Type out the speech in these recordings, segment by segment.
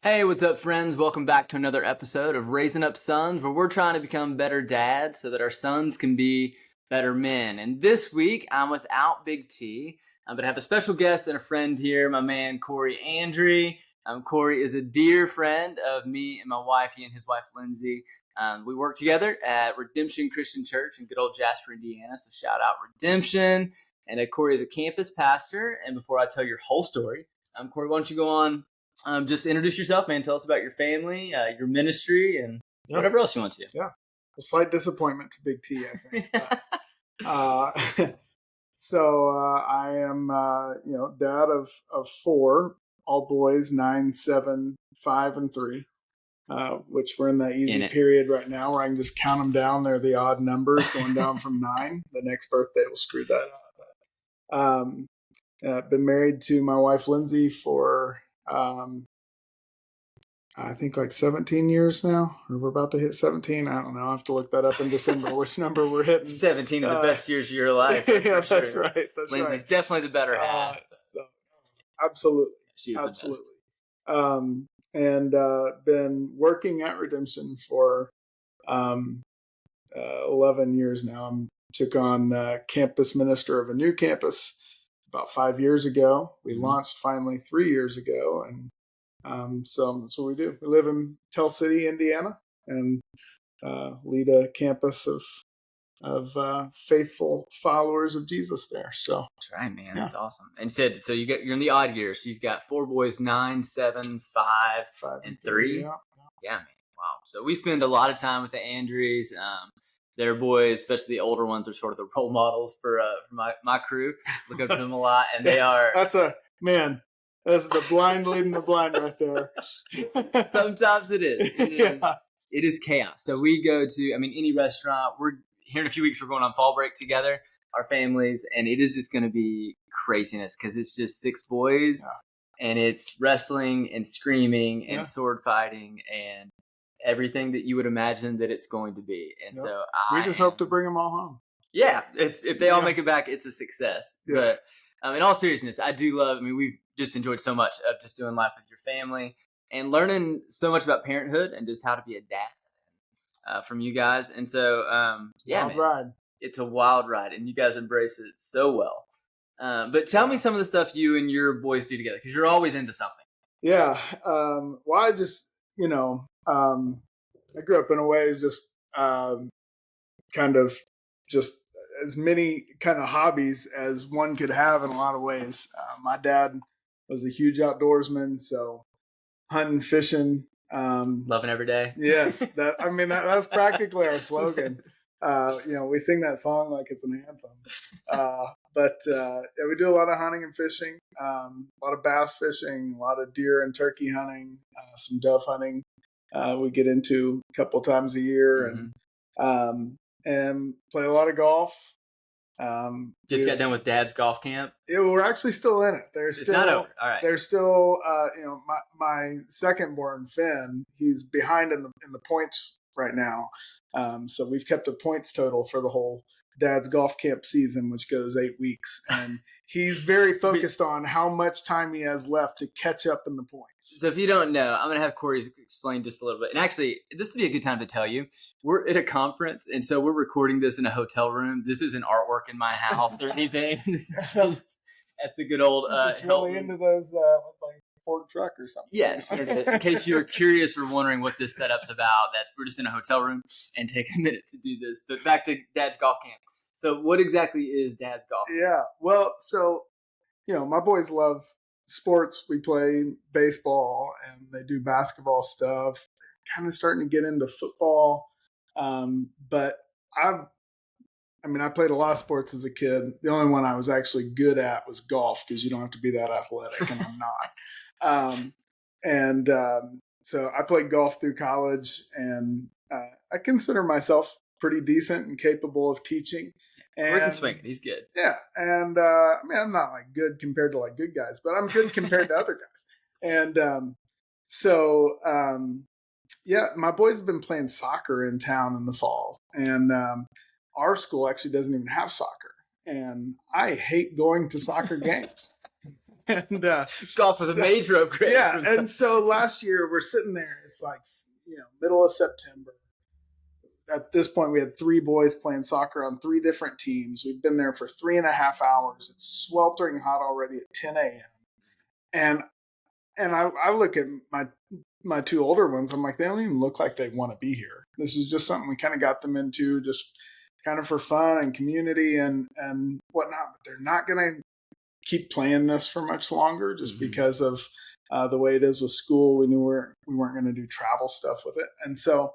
Hey, what's up, friends? Welcome back to another episode of Raising Up Sons, where we're trying to become better dads so that our sons can be better men. And this week, I'm without Big T, but I have a special guest and a friend here, my man, Corey Andry. Corey is a dear friend of me and my wife, he and his wife, Lindsay. We work together at Redemption Christian Church in good old Jasper, Indiana, so shout out Redemption. And Corey is a campus pastor. And before I tell your whole story, Corey, why don't you go on? Just introduce yourself, man. Tell us about your family, your ministry, and whatever else you want to. Yeah. A slight disappointment to Big T, I think. I am, dad of four, all boys, 9, 7, 5, and 3, which we're in that easy period right now where I can just count them down. They're the odd numbers going down from 9. The next birthday will screw that up. Been married to my wife, Lindsay, for... I think like 17 years now, or we're about to hit 17. I don't know. I have to look that up in December, which number we're hitting. 17 of the best years of your life. Yeah, that's right. Lindsay's definitely the better half. Absolutely. She is absolutely. The best. Been working at Redemption for 11 years now. I took on campus minister of a new campus about 5 years ago. We launched finally 3 years ago, and so that's what we do. We live in Tell City, Indiana, and lead a campus of faithful followers of Jesus there. So that's right, man. Yeah. That's awesome. And so you're in the odd years. So you've got 4 boys, 9, 7, 5, and 3. Yeah, man. Wow. So we spend a lot of time with the Andrys. Their boys, especially the older ones, are sort of the role models for my crew. Look up to them a lot, and they are. That's the blind leading the blind right there. Sometimes it is. It is chaos. So we go to, any restaurant. We're here in a few weeks. We're going on fall break together, our families, and it is just going to be craziness because it's just 6 boys, and it's wrestling and screaming and sword fighting and everything that you would imagine that it's going to be. And so we just hope to bring them all home. Yeah, if they all make it back, it's a success. Yeah. But in all seriousness, I do love. We've just enjoyed so much of just doing life with your family and learning so much about parenthood and just how to be a dad from you guys. And so, ride. It's a wild ride, and you guys embrace it so well. But tell me some of the stuff you and your boys do together because you're always into something. Yeah. I just I grew up in a way just kind of just as many kind of hobbies as one could have in a lot of ways. My dad was a huge outdoorsman, so hunting, fishing, loving every day. Yes, that's practically our slogan. We sing that song like it's an anthem. We do a lot of hunting and fishing, a lot of bass fishing, a lot of deer and turkey hunting, some dove hunting. We get into a couple times a year, and play a lot of golf. Just got done with Dad's golf camp. Yeah, we're actually still in it. It's not over. All right. There's still, my second born Finn. He's behind in the points right now. So we've kept a points total for the whole Dad's golf camp season, which goes 8 weeks, and he's very focused on how much time he has left to catch up in the points. So if you don't know, I'm going to have Corey explain just a little bit. And actually, this would be a good time to tell you. We're at a conference, and so we're recording this in a hotel room. This isn't artwork in my house or anything. This is just at the good old really into those like Ford truck or something. Yeah, in case you were curious or wondering what this setup's about, we're just in a hotel room and take a minute to do this. But back to Dad's golf camp. So what exactly is Dad's golf camp? Yeah, well, so my boys love sports. We play baseball and they do basketball stuff. Kind of starting to get into football. But I played a lot of sports as a kid. The only one I was actually good at was golf because you don't have to be that athletic, and I'm not. So I played golf through college, and I consider myself pretty decent and capable of teaching. We can swing it. He's good. Yeah, and I'm not like good compared to like good guys, but I'm good compared to other guys. And my boys have been playing soccer in town in the fall, and our school actually doesn't even have soccer, and I hate going to soccer games. And golf was a major upgrade. Yeah, and so last year we're sitting there. It's like middle of September. At this point, we had 3 boys playing soccer on 3 different teams. We've been there for 3.5 hours. It's sweltering hot already at 10 a.m. And I look at my 2 older ones. I'm like, they don't even look like they want to be here. This is just something we kind of got them into, just kind of for fun and community and whatnot. But they're not going to keep playing this for much longer, just because of the way it is with school. We knew we weren't going to do travel stuff with it, and so.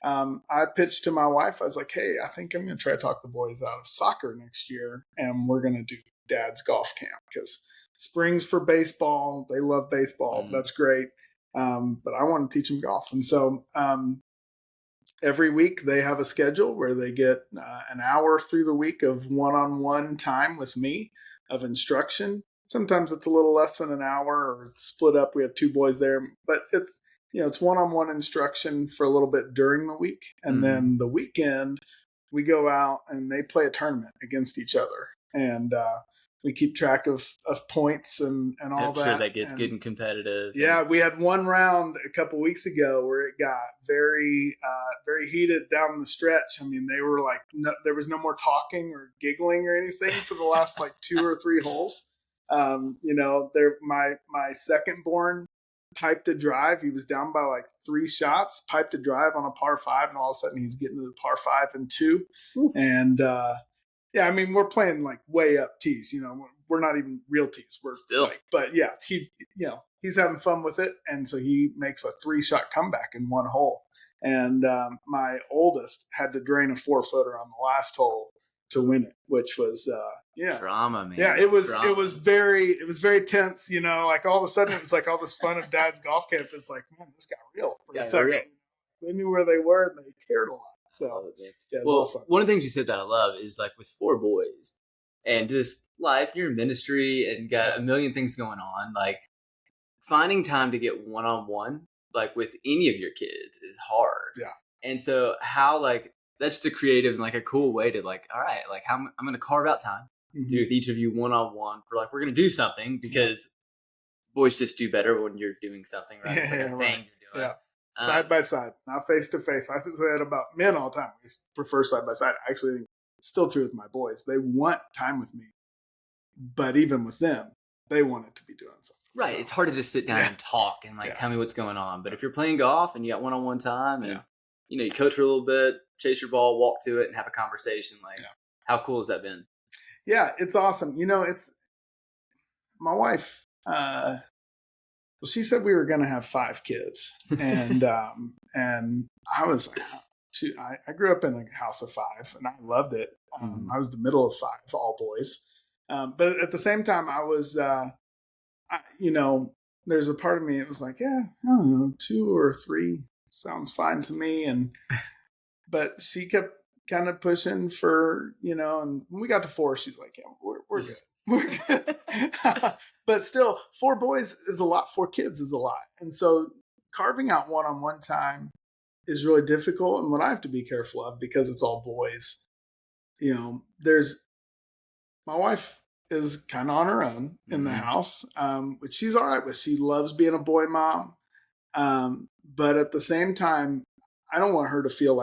I pitched to my wife. I was like, hey, I think I'm going to try to talk the boys out of soccer next year. And we're going to do dad's golf camp because spring's for baseball. They love baseball. That's great. But I want to teach them golf. And so every week they have a schedule where they get an hour through the week of one-on-one time with me of instruction. Sometimes it's a little less than an hour or it's split up. We have 2 boys there, but it's one-on-one instruction for a little bit during the week. And then the weekend, we go out and they play a tournament against each other. And we keep track of points and all that. I'm sure that gets good and competitive. Yeah, we had one round a couple weeks ago where it got very, very heated down the stretch. I mean, they were like, there was no more talking or giggling or anything for the last 2 or 3 holes. My second born piped a drive. He was down by 3 shots, piped a drive on a par 5, and all of a sudden he's getting to the par 5 and 2. Ooh. And I mean, we're playing way up tees. We're not even real tees. We're still, but yeah, he's having fun with it, and so he makes a 3-shot comeback in one hole. And my oldest had to drain a 4-footer on the last hole to win it, which was drama, man. Yeah, it was very tense, all of a sudden it was all this fun of dad's golf camp. It's like, man, this got real for a second. Real. They knew where they were and they cared a lot. So one of the things you said that I love is with 4 boys and just life, you're in ministry and got a million things going on, finding time to get one-on-one with any of your kids is hard. Yeah. And so how that's just a creative and a cool way to all right, how I'm going to carve out time to do with each of you one-on-one for we're going to do something because boys just do better when you're doing something, right? It's a thing you're doing. Yeah. Side by side, not face to face. I say that about men all the time. We prefer side by side. I actually think it's still true with my boys. They want time with me, but even with them, they wanted to be doing something. Right. So, it's hard to just sit down and talk and tell me what's going on. But if you're playing golf and you got one-on-one time and you coach for a little bit, chase your ball, walk to it, and have a conversation. How cool has that been? Yeah, it's awesome. It's my wife. Well, she said we were going to have 5 kids, and I was I grew up in a house of 5, and I loved it. I was the middle of 5, all boys, but at the same time, I was, there's a part of me. It was like, yeah, I don't know, 2 or 3 sounds fine to me, but she kept kind of pushing for, and when we got to 4, she's like, yeah, we're good. We're good. But still, 4 boys is a lot. 4 kids is a lot. And so carving out one-on-one time is really difficult. And what I have to be careful of, because it's all boys, my wife is kind of on her own in the house, which she's all right with. She loves being a boy mom. But at the same time, I don't want her to feel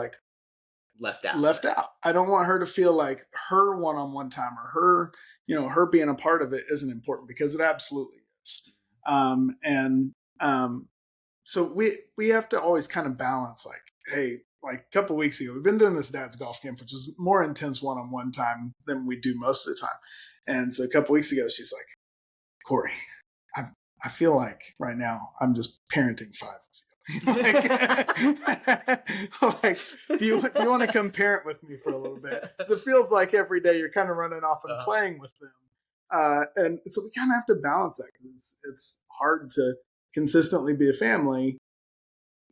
left out. I don't want her to feel like her one-on-one time or her, her being a part of it isn't important, because it absolutely is. So we have to always kind of balance, hey, a couple of weeks ago, we've been doing this dad's golf camp, which is more intense one-on-one time than we do most of the time. And so a couple of weeks ago, she's like, Corey, I feel like right now I'm just parenting 5 of you. Do you want to come parent with me for a little bit? Because it feels like every day you're kind of running off and playing with them, and so we kind of have to balance that, because it's hard to consistently be a family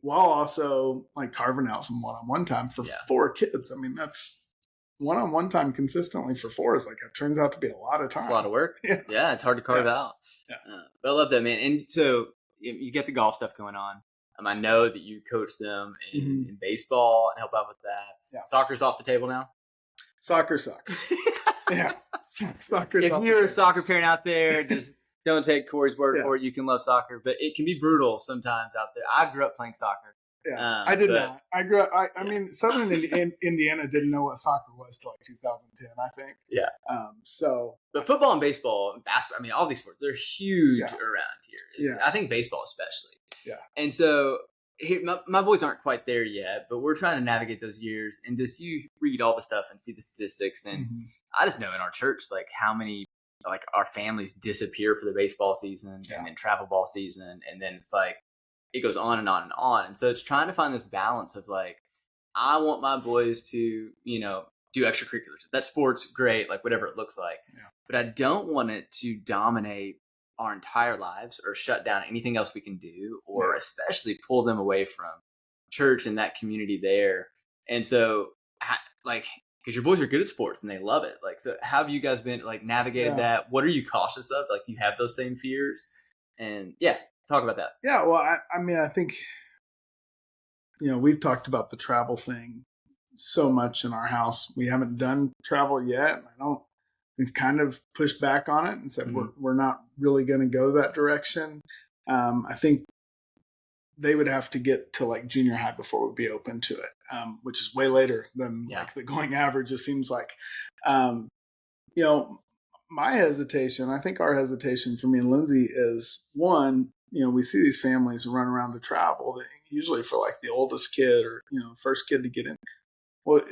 while also carving out some one-on-one time for 4 kids. I mean, that's one-on-one time consistently for 4 is it turns out to be a lot of time. It's a lot of work. Yeah, it's hard to carve out. Yeah. But I love that, man. And so you get the golf stuff going on. I know that you coach them in baseball and help out with that. Yeah. Soccer's off the table now? Soccer sucks. Yeah. Soccer's if you're a soccer parent out there, just don't take Corey's word Yeah. for it. You can love soccer, but it can be brutal sometimes out there. I grew up playing soccer. Yeah, I did not. I grew up. I Yeah. mean, Southern Indiana didn't know what soccer was till like 2010, I think. Yeah. So, But football and baseball and basketball, I mean, all these sports, they're huge Yeah. around here. Yeah. I think baseball especially. Yeah. And so here, my boys aren't quite there yet, but we're trying to navigate those years. And just you read all the stuff and see the statistics. And I just know in our church, like how many, like our families disappear for the baseball season and then travel ball season. And then it's like, it goes on and on and on. And so it's trying to find this balance of like, I want my boys to, do extracurriculars. That sport's great, like whatever it looks like. Yeah. But I don't want it to dominate our entire lives or shut down anything else we can do, or especially pull them away from church and that community there. And so, like, because your boys are good at sports and they love it. Like, so how have you guys been like navigated that? What are you cautious of? Like, do you have those same fears? And talk about that. Yeah, well, I mean, I think, we've talked about the travel thing so much in our house. We haven't done travel yet. We've kind of pushed back on it and said we're not really going to go that direction. I think they would have to get to like junior high before we'd be open to it, which is way later than like the going average, it seems like. My hesitation, I think our hesitation for me and Lindsay is, one, we see these families run around to travel, usually for like the oldest kid or, first kid to get in. Well,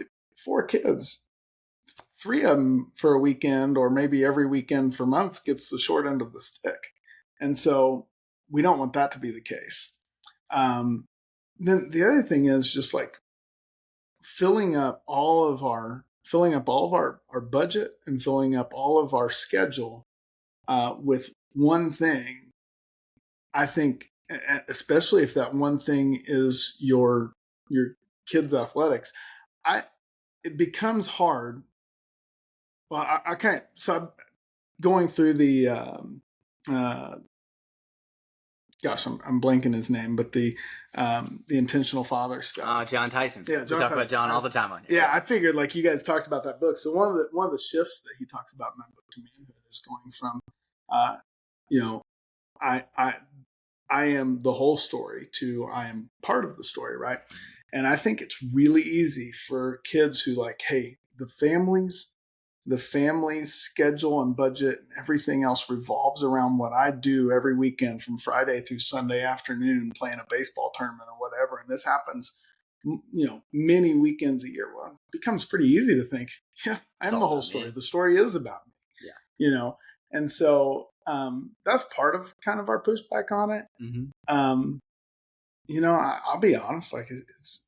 4 kids, 3 of them for a weekend or maybe every weekend for months gets the short end of the stick. And so we don't want that to be the case. Then the other thing is just like filling up all of our budget and filling up all of our schedule with one thing. I think, especially if that one thing is your kids' athletics, it becomes hard. Well, I can't. So I'm going through the. I'm blanking his name, but the intentional father stuff. Oh, John Tyson. Yeah, we talk about John all the time on here. Yeah, I figured like you guys talked about that book. So one of the shifts that he talks about in that book to manhood is going from, I am the whole story to I am part of the story, right? And I think it's really easy for kids who like, hey, the family's schedule and budget and everything else revolves around what I do every weekend from Friday through Sunday afternoon playing a baseball tournament or whatever. And this happens, many weekends a year. Well, it becomes pretty easy to think, I am the whole story. Me. The story is about me. Yeah. And so that's part of kind of our pushback on it. I'll be honest, like it's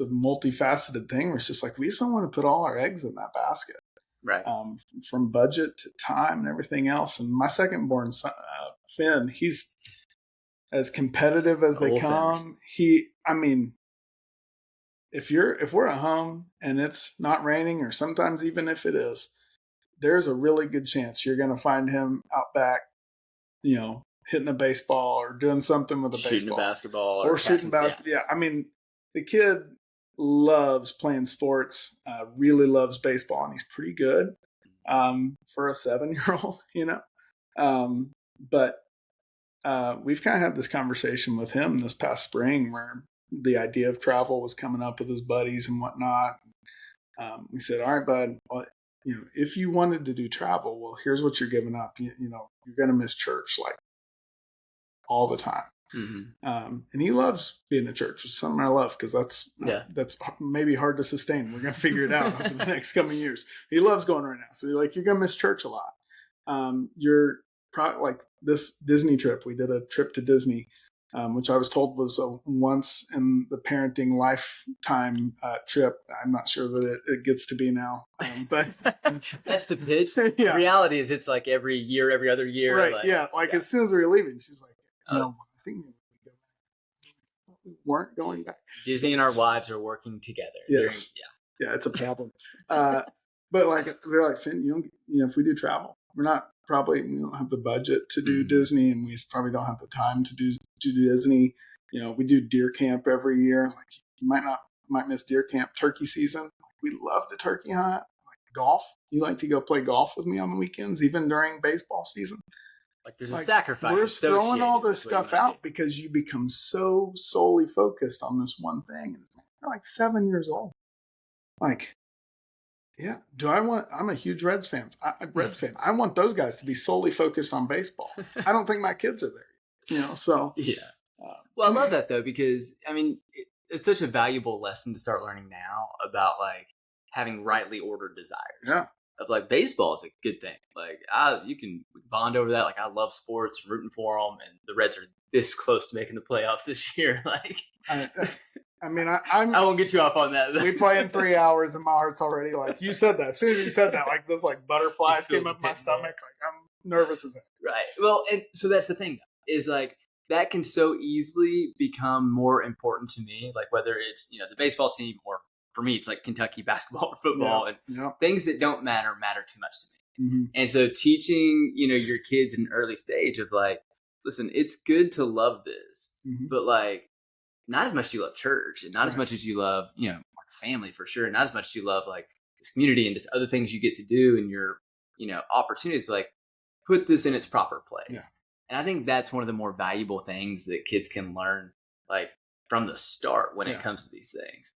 a multifaceted thing where it's just like, we just don't want to put all our eggs in that basket. Right. From budget to time and everything else. And my second born son, Finn, he's as competitive as they come. If we're at home and it's not raining, or sometimes even if it is, there's a really good chance you're going to find him out back, hitting a baseball or doing something with a shooting baseball. A basketball or shooting basketball. Yeah. I mean, the kid loves playing sports, really loves baseball, and he's pretty good for a 7-year-old, But we've kind of had this conversation with him this past spring where the idea of travel was coming up with his buddies and whatnot. We said, all right, bud, well, if you wanted to do travel, well, here's what you're giving up. You're going to miss church like all the time. And he loves being at church, which is something I love because that's maybe hard to sustain. We're going to figure it out over the next coming years. He loves going right now. So you're going to miss church a lot. You're probably like this Disney trip. We did a trip to Disney, which I was told was a once in the parenting lifetime trip. I'm not sure that it gets to be now, but that's the pitch. Yeah. The reality is it's like every year, every other year. Right. As soon as we were leaving, she's like, I think we weren't going back. Disney and our wives are working together. Yes. Yeah, it's a problem. But like they're like, Finn, if we do travel, we don't have the budget to do Disney, and we probably don't have the time to do Disney. We do deer camp every year. Like you might miss deer camp, turkey season. We love to turkey hunt. Like golf. You like to go play golf with me on the weekends, even during baseball season. Like there's a Like, sacrifice we're associated throwing all with this what you stuff want to do. out because you become so solely focused on this one thing. You're like 7 years old. Like, yeah, I'm a huge Reds fan. Reds fan. I want those guys to be solely focused on baseball. I don't think my kids are there. So Yeah. Well, I yeah. love that though, because I mean, it's such a valuable lesson to start learning now about like having rightly ordered desires. Yeah. Of like baseball is a good thing. Like you can bond over that. Like I love sports, rooting for them, and the Reds are this close to making the playoffs this year. Like, I mean, I won't get you off on that. We play in 3 hours, and my heart's already like, you said that. As soon as you said that, like those like butterflies came up my stomach. Like I'm nervous as that. Right. Well, and so that's the thing is like that can so easily become more important to me. Like whether it's the baseball team or for me it's like Kentucky basketball or football and things that don't matter too much to me. Mm-hmm. And so teaching your kids in an early stage of like, listen, it's good to love this, but like not as much as you love church and not as much as you love our family for sure, not as much as you love like this community and just other things you get to do and your opportunities. Like put this in its proper place. Yeah. And I think that's one of the more valuable things that kids can learn, like from the start when it comes to these things.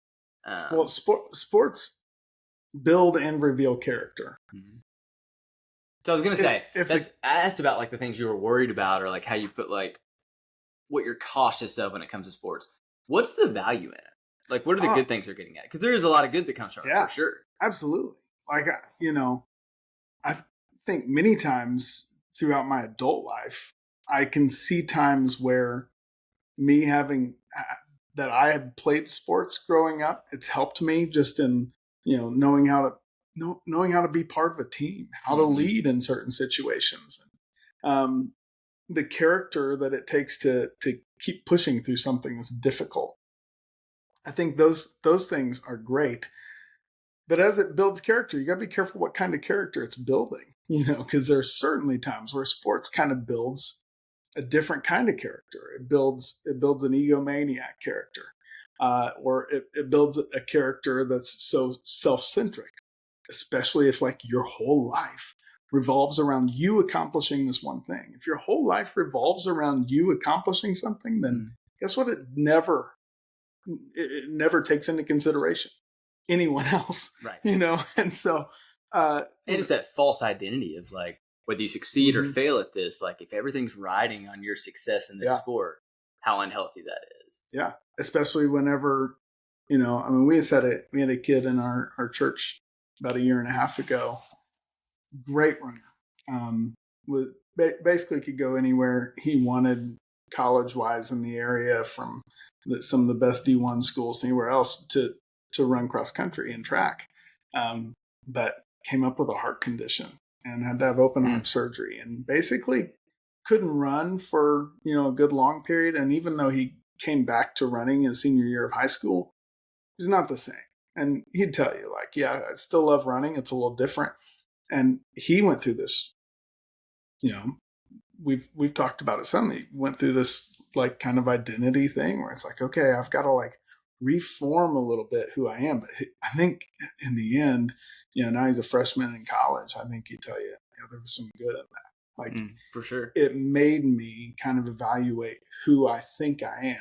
Well, sports build and reveal character. So I was going to say, I asked about like the things you were worried about or like how you put like what you're cautious of when it comes to sports. What's the value in it? Like, what are the good things they're getting at? Because there is a lot of good that comes from it, for sure. Absolutely. Like, I think many times throughout my adult life, I can see times where me having that I had played sports growing up, it's helped me just in, knowing how to be part of a team, how to lead in certain situations. The character that it takes to keep pushing through something that's difficult. I think those things are great. But as it builds character, you got to be careful what kind of character it's building, because there's certainly times where sports kind of builds a different kind of character. It builds an egomaniac character, or it builds a character that's so self-centric, especially if like your whole life revolves around you accomplishing this one thing. If your whole life revolves around you accomplishing something, then guess what? It never takes into consideration anyone else, right? And so and it's that false identity of like whether you succeed or fail at this, like if everything's riding on your success in this sport, how unhealthy that is. Yeah, especially whenever I mean, we had a kid in our church about a year and a half ago, great runner, basically could go anywhere he wanted college wise in the area, from some of the best D1 schools anywhere else to run cross country and track, but came up with a heart condition and had to have open heart surgery and basically couldn't run for a good long period. And even though he came back to running his senior year of high school, he's not the same. And he'd tell you like, yeah, I still love running. It's a little different. And he went through this, we've talked about it some. He went through this like kind of identity thing where it's like, okay, I've got to like reform a little bit who I am. But I think in the end, now he's a freshman in college. I think he'd tell you, there was some good in that. Like for sure, it made me kind of evaluate who I think I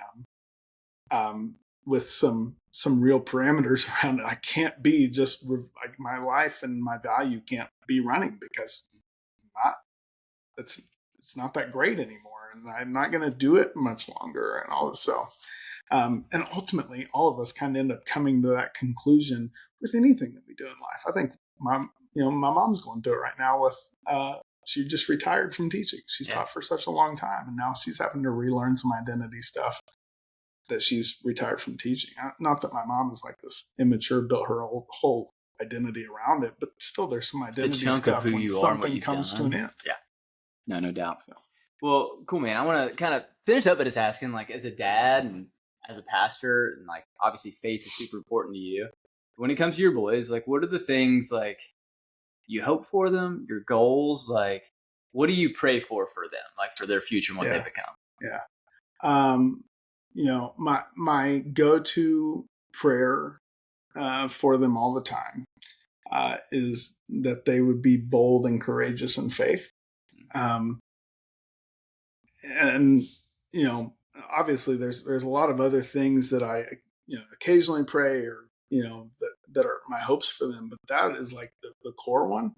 am, with some real parameters around it. I can't be just like my life and my value can't be running because it's not that great anymore, and I'm not going to do it much longer, and all this. So, and ultimately, all of us kind of end up coming to that conclusion with anything that we do in life. I think my mom's going through it right now with. She just retired from teaching. She's taught for such a long time, and now she's having to relearn some identity stuff that she's retired from teaching. Not that my mom is like this immature, built her whole identity around it, but still there's some identity stuff when you something comes to an end. Yeah, no doubt. So. Well, cool, man. I want to kind of finish up by just asking, like, as a dad and as a pastor, and like obviously faith is super important to you. When it comes to your boys, like, what are the things like you hope for them, your goals, like what do you pray for them, like for their future and what they become? My go-to prayer for them all the time is that they would be bold and courageous in faith. and obviously there's a lot of other things that I occasionally pray, or that are my hopes for them, but that is like the core one.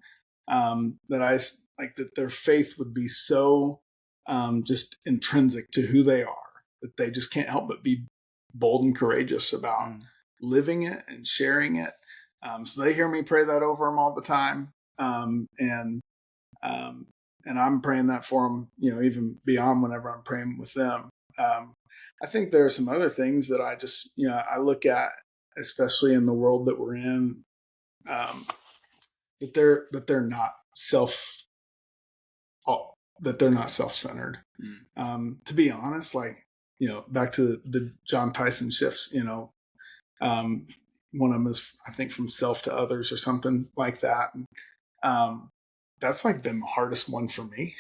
That like that their faith would be so just intrinsic to who they are, that they just can't help but be bold and courageous about living it and sharing it. So they hear me pray that over them all the time, and um, I'm praying that for them, even beyond whenever I'm praying with them. I think there are some other things that I just, I look at, especially in the world that we're in, um, that they're not self, that they're not self-centered. To be honest, like, back to the John Tyson shifts, um, one of them is, I think, from self to others or something like that. And, that's like been the hardest one for me,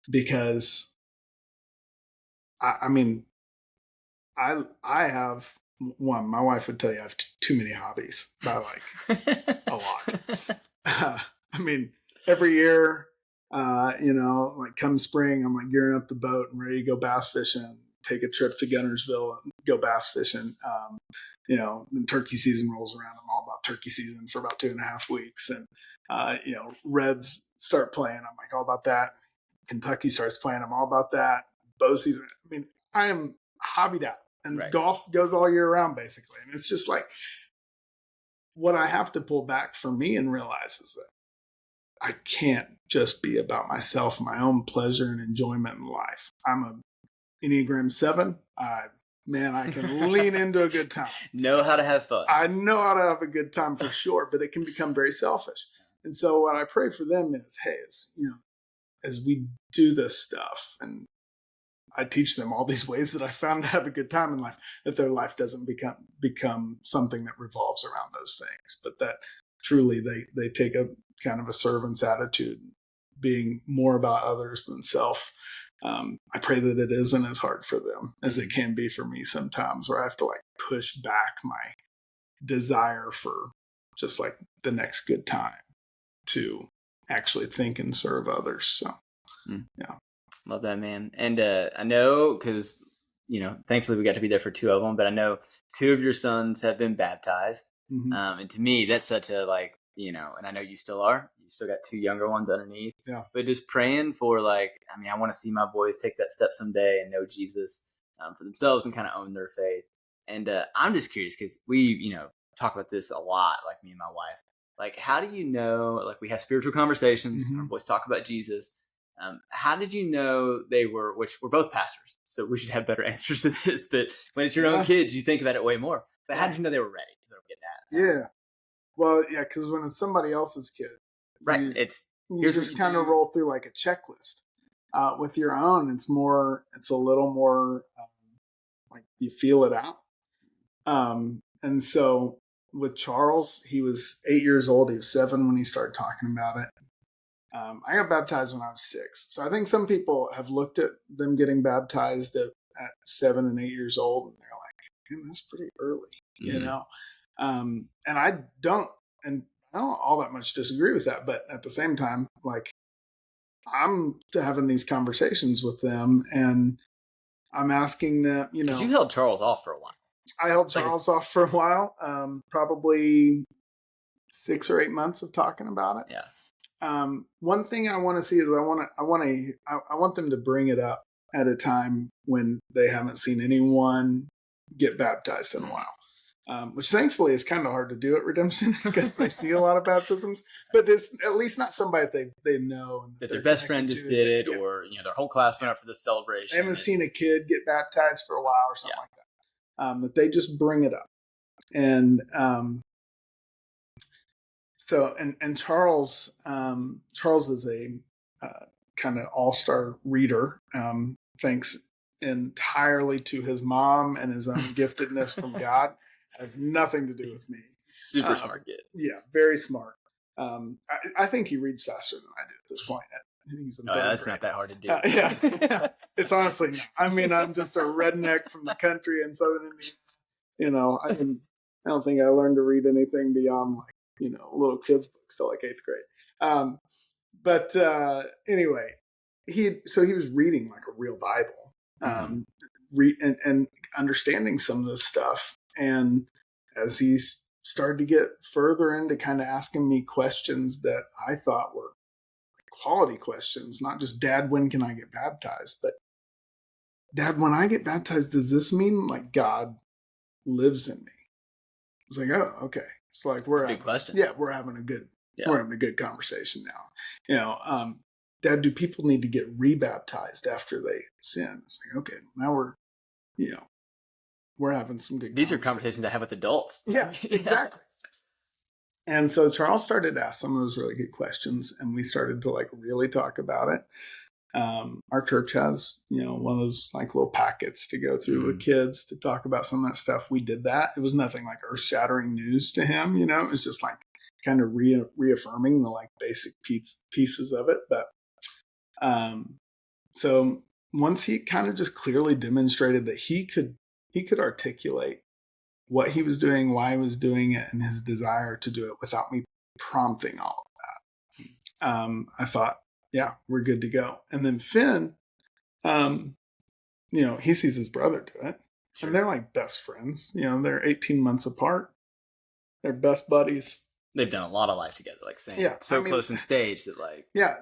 because I mean, I have one. My wife would tell you I have too many hobbies by like a lot. I mean, every year, like come spring, I'm like gearing up the boat and ready to go bass fishing. Take a trip to Gunnersville and go bass fishing. Then turkey season rolls around. I'm all about turkey season for about 2.5 weeks, and Reds start playing. I'm like all about that. Kentucky starts playing. I'm all about that. Bow season. I mean, I am hobbied out, and golf goes all year round basically. And it's just like, what I have to pull back for me and realize is that I can't just be about myself, my own pleasure and enjoyment in life. I'm a Enneagram 7. I can lean into a good time. Know how to have fun. I know how to have a good time for sure, but it can become very selfish. And so what I pray for them is, hey, as we do this stuff, and I teach them all these ways that I found to have a good time in life, that their life doesn't become something that revolves around those things, but that truly they take a kind of a servant's attitude, being more about others than self. I pray that it isn't as hard for them as it can be for me sometimes, where I have to like push back my desire for just like the next good time to actually think and serve others. So, yeah. Love that, man. And I know, because, thankfully we got to be there for 2 of them, but I know 2 of your sons have been baptized. Mm-hmm. And to me, that's such a, like, and I know you still are. You still got 2 younger ones underneath. Yeah. But just praying for, like, I want to see my boys take that step someday and know Jesus for themselves and kind of own their faith. And I'm just curious, because we, talk about this a lot, like me and my wife. Like, how do you know, like, we have spiritual conversations, our boys talk about Jesus. How did you know they were, which we're both pastors, so we should have better answers to this, but when it's your own kids, you think about it way more. But how did you know they were ready? Is what I'm getting at. Yeah. Well, yeah, because when it's somebody else's kid, right, you just kind of roll through like a checklist. With your own, it's a little more like you feel it out. And so with Charles, he was 8 years old. He was 7 when he started talking about it. I got baptized when I was 6. So I think some people have looked at them getting baptized at 7 and 8 years old, and they're like, that's pretty early, and I don't all that much disagree with that. But at the same time, like, I'm having these conversations with them, and I'm asking them, you held Charles off for a while. I held Charles off for a while, probably 6 or 8 months of talking about it. Yeah. One thing I want to see is I want them to bring it up at a time when they haven't seen anyone get baptized in a while, which thankfully is kind of hard to do at Redemption because they see a lot of baptisms, but it's at least not somebody they know. And that their best friend just did it, or their whole class went out for the celebration. They haven't seen a kid get baptized for a while or something like that. That they just bring it up. And so, and Charles is a kind of all-star reader, thanks entirely to his mom and his own giftedness from God. Has nothing to do with me. Super smart kid. Yeah, very smart. I think he reads faster than I do at this point. That's not that hard to do. Yeah. It's honestly not. I'm just a redneck from the country in southern Indiana. I don't think I learned to read anything beyond like little kids books till like 8th grade. But anyway, he was reading like a real Bible, and understanding some of this stuff. And as he started to get further into kind of asking me questions that I thought were quality questions, not just, Dad, when can I get baptized? But, Dad, when I get baptized, does this mean like God lives in me? I was like, oh, okay. It's like It's a big question. Yeah, we're having a good conversation now. Dad, do people need to get rebaptized after they sin? It's like, okay, now we're having some good. These are conversations I have with adults. Yeah, exactly. And so Charles started to ask some of those really good questions, and we started to like really talk about it. Our church has, one of those like little packets to go through with kids to talk about some of that stuff. We did that. It was nothing like earth shattering news to him. It was just like kind of reaffirming the like basic pieces of it. But so once he kind of just clearly demonstrated that he could articulate what he was doing, why he was doing it, and his desire to do it without me prompting all of that, I thought, yeah, we're good to go. And then Finn, he sees his brother do it. Sure. And they're like best friends. They're 18 months apart. They're best buddies. They've done a lot of life together, like saying, close in stage that like. Yeah,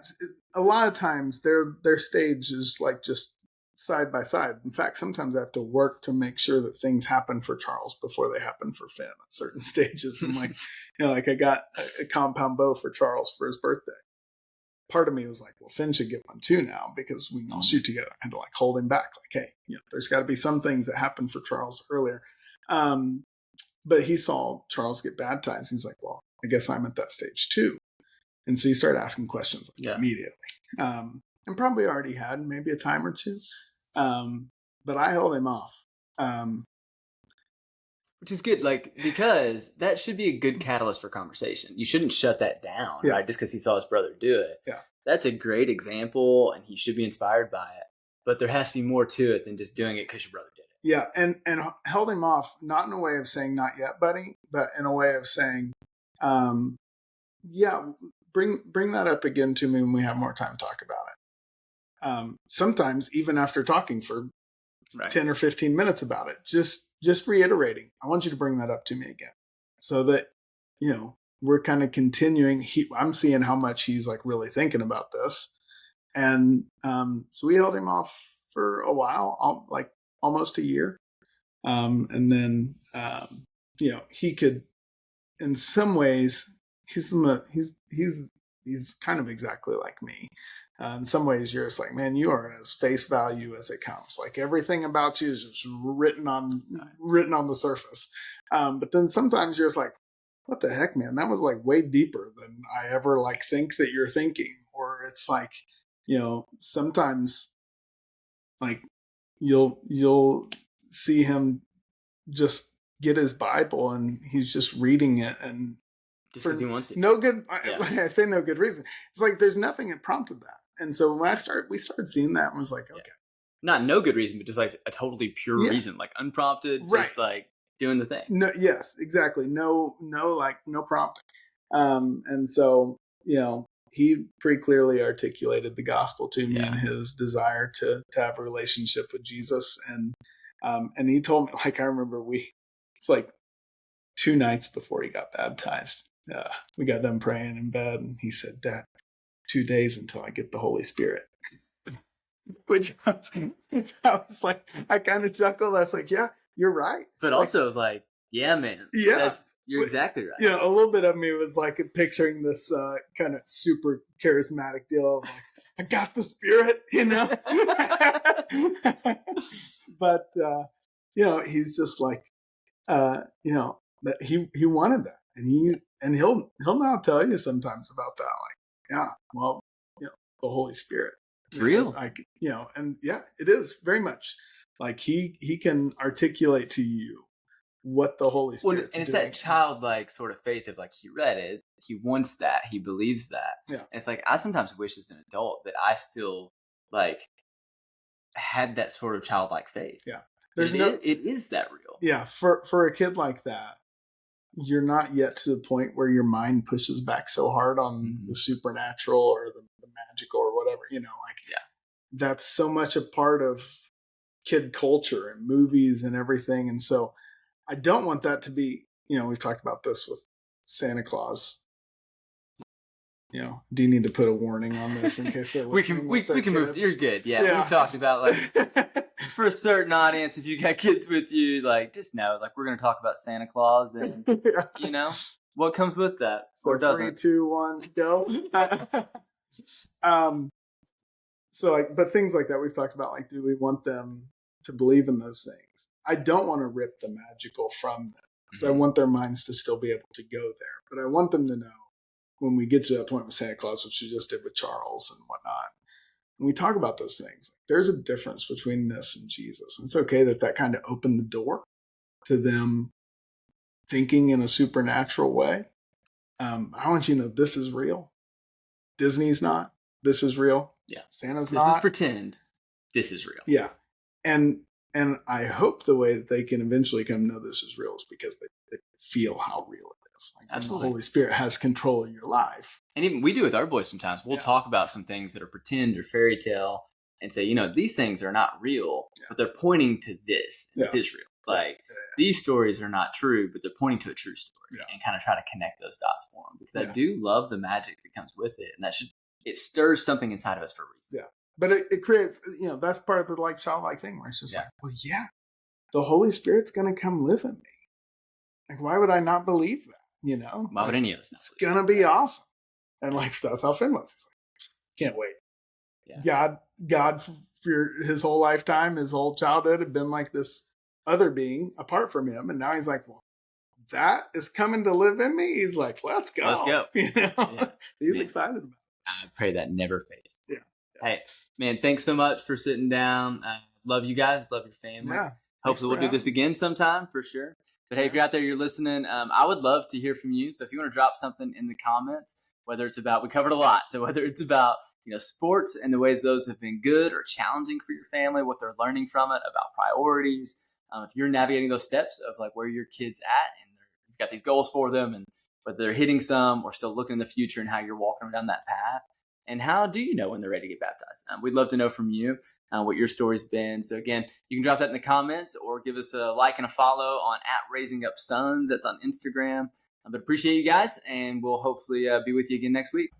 a lot of times their stage is like just side by side. In fact, sometimes I have to work to make sure that things happen for Charles before they happen for Finn at certain stages. And like, like I got a compound bow for Charles for his birthday. Part of me was like, well, Finn should get one too now because we can all shoot together. I had to like hold him back. Like, hey, there's got to be some things that happened for Charles earlier. But he saw Charles get baptized. He's like, well, I guess I'm at that stage too. And so he started asking questions immediately. And probably already had maybe a time or two. But I held him off. Which is good, like, because that should be a good catalyst for conversation. You shouldn't shut that down, right? Just because he saw his brother do it. Yeah. That's a great example, and he should be inspired by it. But there has to be more to it than just doing it because your brother did it. Yeah, and held him off, not in a way of saying, not yet, buddy, but in a way of saying, yeah, bring that up again to me when we have more time to talk about it. Sometimes, even after talking for 10 or 15 minutes about it, just reiterating, I want you to bring that up to me again, so that we're kind of continuing. I'm seeing how much he's like really thinking about this, and so we held him off for a while, like almost a year, and then he could, in some ways, he's kind of exactly like me. In some ways, you're just like, man, you are as face value as it comes. Like everything about you is just written on the surface. But then sometimes you're just like, what the heck, man? That was like way deeper than I ever like think that you're thinking. Or it's like, sometimes like you'll see him just get his Bible and he's just reading it, and just because he wants to. No good. I say no good reason. It's like there's nothing that prompted that. And so when we started seeing that, and was like, okay, not no good reason, but just like a totally pure reason, like unprompted, just like doing the thing. No, yes, exactly. No prompting. And so he pretty clearly articulated the gospel to me and his desire to have a relationship with Jesus. And he told me, like, I remember it's like 2 nights before he got baptized. We got done praying in bed, and he said, Dad, 2 days until I get the Holy Spirit. Which I was like, I kind of chuckled. I was like, yeah, you're right. But also like, yeah, man. Yeah. You're exactly right. A little bit of me was like picturing this kind of super charismatic deal of like, I got the Spirit, But, he's just like, that he wanted that. And he'll now tell you sometimes about that. Like, yeah, well, the Holy Spirit. It's real. Like, and yeah, it is very much like he can articulate to you what the Holy Spirit's and it's doing. that childlike sort of faith of like, he read it, he wants that, he believes that. Yeah. And it's like, I sometimes wish as an adult that I still like had that sort of childlike faith. Yeah. It is that real. Yeah. For a kid like that, you're not yet to the point where your mind pushes back so hard on the supernatural or the magical or whatever, that's so much a part of kid culture and movies and everything. And so I don't want that to be, we've talked about this with Santa Claus. Do you need to put a warning on this in case they're listening? we can move. You're good. Yeah. We've talked about like for a certain audience, if you got kids with you, like just know, like we're going to talk about Santa Claus and what comes with that or doesn't. 3, 2, 1, go. So like, but things like that we've talked about. Like, do we want them to believe in those things? I don't want to rip the magical from them because I want their minds to still be able to go there. But I want them to know when we get to that point with Santa Claus, which we just did with Charles and whatnot, and we talk about those things, like, there's a difference between this and Jesus. And it's okay that kind of opened the door to them thinking in a supernatural way. I want you to know this is real. Disney's not. This is real. Yeah. Santa's not. This is pretend. This is real. Yeah. And I hope the way that they can eventually come know this is real is because they feel how real it is. Like, absolutely. The Holy Spirit has control of your life. And even we do with our boys sometimes. We'll talk about some things that are pretend or fairy tale and say, these things are not real, but they're pointing to this. This is real. Like these stories are not true, but they're pointing to a true story and kind of try to connect those dots for them because I do love the magic that comes with it. And it stirs something inside of us for a reason. Yeah. But it creates, that's part of the like childlike thing where it's just like, well, the Holy Spirit's going to come live in me. Like, why would I not believe that? Why would any of us not? It's going to be awesome. And like, that's how Finn was. He's like, can't wait. Yeah. God for his whole lifetime, his whole childhood had been like this other being apart from him. And now he's like, well, that is coming to live in me. He's like, let's go. Let's go. He's excited about it. I pray that never fades. Yeah. Hey, man, thanks so much for sitting down. Love you guys. Love your family. Yeah. Hopefully we'll do this again sometime for sure. But hey, if you're out there, you're listening, I would love to hear from you. So if you want to drop something in the comments, whether it's about, we covered a lot. So whether it's about, sports and the ways those have been good or challenging for your family, what they're learning from it, about priorities, if you're navigating those steps of like where your kid's at and you've got these goals for them and whether they're hitting some or still looking in the future and how you're walking down that path. And how do you know when they're ready to get baptized? We'd love to know from you what your story's been. So again, you can drop that in the comments or give us a like and a follow on @RaisingUpSons. That's on Instagram. But appreciate you guys, and we'll hopefully be with you again next week.